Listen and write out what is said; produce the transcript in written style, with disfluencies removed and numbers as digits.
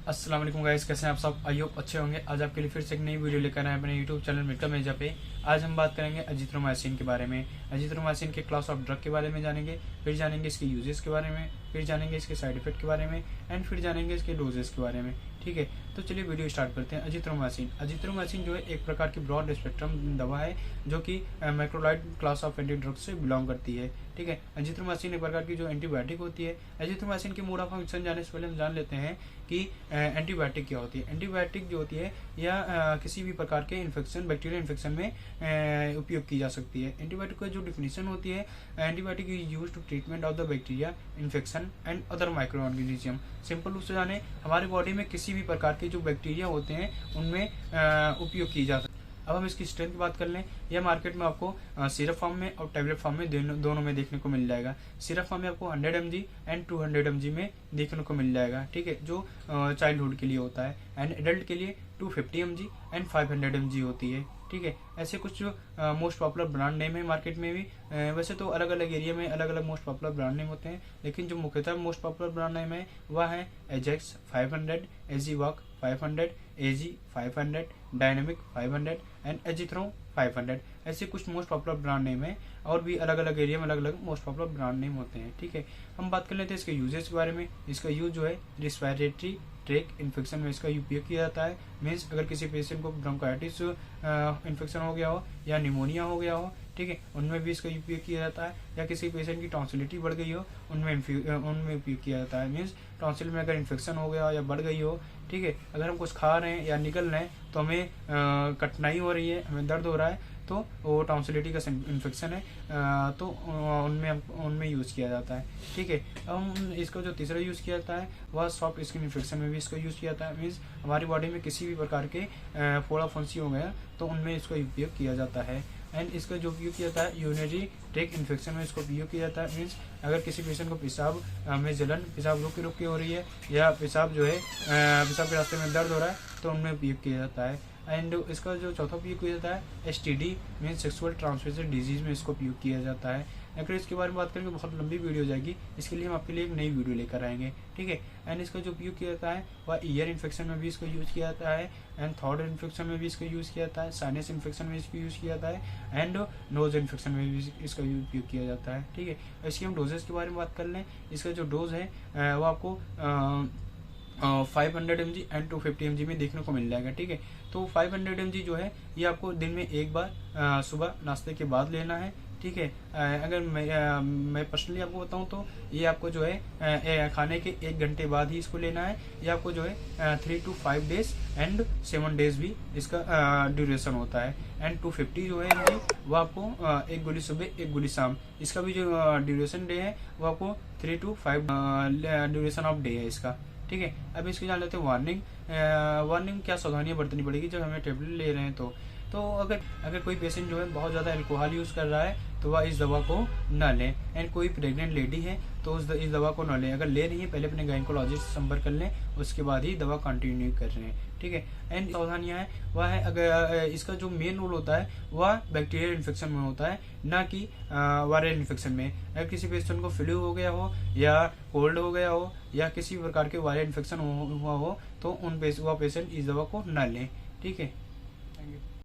अस्सलाम वालेकुम गाइस, कैसे हैं आप सब। आई होप अच्छे होंगे। आज आपके लिए फिर से एक नई वीडियो लेकर आए अपने यूट्यूब चैनल मेडिकल मेजा पे। आज हम बात करेंगे अजिथ्रोमाइसिन के बारे में। अजिथ्रोमाइसिन के क्लास ऑफ ड्रग के बारे में जानेंगे, फिर जानेंगे इसके यूजेस के बारे में, फिर जानेंगे इसके साइड इफेक्ट के बारे में एंड फिर जानेंगे इसके डोजेस के बारे में। ठीक है, तो चलिए वीडियो स्टार्ट करते हैं। अजिथ्रोमाइसिन जो है एक प्रकार की ब्रॉड स्पेक्ट्रम दवा है जो कि macrolide class of anti drugs से बिलोंग करती है। ठीक है, अजिथ्रोमाइसिन एक प्रकार की जो एंटीबायोटिक होती है। अजिथ्रोमाइसिन के मोड ऑफ फंक्शन जाने से पहले हम जान लेते हैं कि एंटीबायोटिक क्या होती है। एंटीबायोटिक जो होती है या किसी भी प्रकार के इन्फेक्शन, बैक्टीरियल इन्फेक्शन में उपयोग की जा सकती है। एंटीबायोटिक का जो डिफिनीशन होती है, antibiotic is used to treatment of the bacteria infection and other micro organism. Simple रूप से जाने, हमारे बॉडी में किसी भी प्रकार के जो बैक्टीरिया होते हैं उनमें उपयोग की जा सकती है। अब हम इसकी स्ट्रेंथ की बात कर लें। यह मार्केट में आपको सिरप फॉर्म में और टैबलेट फॉर्म में दोनों में देखने को मिल जाएगा। सिरप फॉर्म में आपको 100 mg एंड 200 mg में देखने को मिल जाएगा। ठीक है, जो चाइल्डहुड के लिए होता है। एंड एडल्ट के लिए 250 mg एंड 500 mg होती है। ठीक है, ऐसे कुछ मोस्ट पॉपुलर ब्रांड नेम है मार्केट में भी। वैसे तो अलग अलग एरिया में अलग अलग मोस्ट पॉपुलर ब्रांड नेम होते हैं, लेकिन जो मुख्यतः मोस्ट पॉपुलर ब्रांड नेम है वह है एजेक्स 500, एजीवॉक 500, एजी 500, डायनेमिक 500 एंड एजिथ्रोम 500। ऐसे कुछ मोस्ट पॉपुलर ब्रांड नेम है और भी अलग अलग एरिया में अलग अलग मोस्ट पॉपुलर ब्रांड नेम होते हैं। ठीक है, हम बात कर लेते हैं इसके यूजेस के बारे में। इसका यूज जो है रिस्पिरेटरी ट्रैक इन्फेक्शन में इसका उपयोग किया जाता है। मीन्स अगर किसी पेशेंट को ब्रोंकाइटिस इन्फेक्शन हो गया हो या निमोनिया हो गया हो, ठीक है, उनमें भी इसका उपयोग किया जाता है। या किसी पेशेंट की टॉन्सिलिटी बढ़ गई हो, उनमें उपयोग किया जाता है। मीन्स टॉन्सिल में अगर इन्फेक्शन हो गया या बढ़ गई हो, ठीक है, अगर हम कुछ खा रहे हैं या निकल रहे हैं तो हमें कठिनाई हो रही है, हमें दर्द हो रहा है, तो वो टॉन्सिलिटी का इन्फेक्शन है, तो उनमें यूज़ किया जाता है। ठीक है, अब हम इसका जो तीसरा यूज़ किया जाता है वह सॉफ्ट स्किन इन्फेक्शन में भी इसका यूज़ किया जाता है। मीन्स हमारी बॉडी में किसी भी प्रकार के फोड़ा फुंसी हो गया तो उनमें इसका उपयोग किया जाता है। एंड इसका जो उपयोग किया जाता है यूरिनरी ट्रैक इन्फेक्शन में इसको उपयोग किया जाता है। मीन्स अगर किसी पेशेंट को पेशाब में जलन, पेशाब रुक के हो रही है या पेशाब जो है पेशाब के रास्ते में दर्द हो रहा है तो उनमें उपयोग किया जाता है। एंड इसका जो चौथा उपयोग किया जाता है STD means sexual transmitted disease में इसको उपयोग किया जाता है। अगर इसके बारे में बात करेंगे बहुत लंबी वीडियो हो जाएगी, इसके लिए हम आपके लिए एक नई वीडियो लेकर आएंगे। ठीक है, एंड इसका जो उपयोग किया जाता है वह ईयर इन्फेक्शन में भी इसको यूज़ किया जाता है एंड थॉर्ड इन्फेक्शन में भी इसको यूज़ किया जाता है, साइनस इन्फेक्शन में इसको यूज़ किया जाता है एंड नोज इन्फेक्शन में भी इसका उपयोग किया जाता है। ठीक है, इसकी हम डोजेस के बारे में बात कर लें। इसका जो डोज है वो आपको 500 mg एंड 250 mg में देखने को मिल जाएगा। ठीक है, तो 500 mg जो है ये आपको दिन में एक बार सुबह नाश्ते के बाद लेना है। ठीक है, अगर मैं पर्सनली आपको बताऊं तो ये आपको जो है खाने के 1 घंटे बाद ही इसको लेना है। ये आपको जो है 3 to 5 डेज एंड 7 डेज भी इसका ड्यूरेशन होता है। एंड 250 जो है mg वो आपको एक गोली सुबह एक गोली शाम, इसका भी जो ड्यूरेशन डे है वो आपको 3 to 5 ड्यूरेशन ऑफ डे है इसका। ठीक है, अब इसकी जान लेते हैं वार्निंग क्या सावधानियां बरतनी पड़ेगी जब हमें टेबलेट ले रहे हैं तो अगर कोई पेशेंट जो है बहुत ज़्यादा अल्कोहल यूज़ कर रहा है तो वह इस दवा को न लें। एंड कोई प्रेग्नेंट लेडी है तो इस दवा को न लें। अगर ले रही है पहले अपने गायनेकोलॉजिस्ट से संपर्क कर लें, उसके बाद ही दवा कंटिन्यू कर रहे हैं। ठीक है, एंड सावधानियाँ है वह है, अगर इसका जो मेन रोल होता है वह बैक्टीरियल इन्फेक्शन में होता है, ना कि वायरल इन्फेक्शन में। अगर किसी पेशेंट को फ्लू हो गया हो या कोल्ड हो गया हो या किसी भी प्रकार के वायरल इन्फेक्शन हुआ हो तो वह पेशेंट इस दवा को न लें। ठीक है।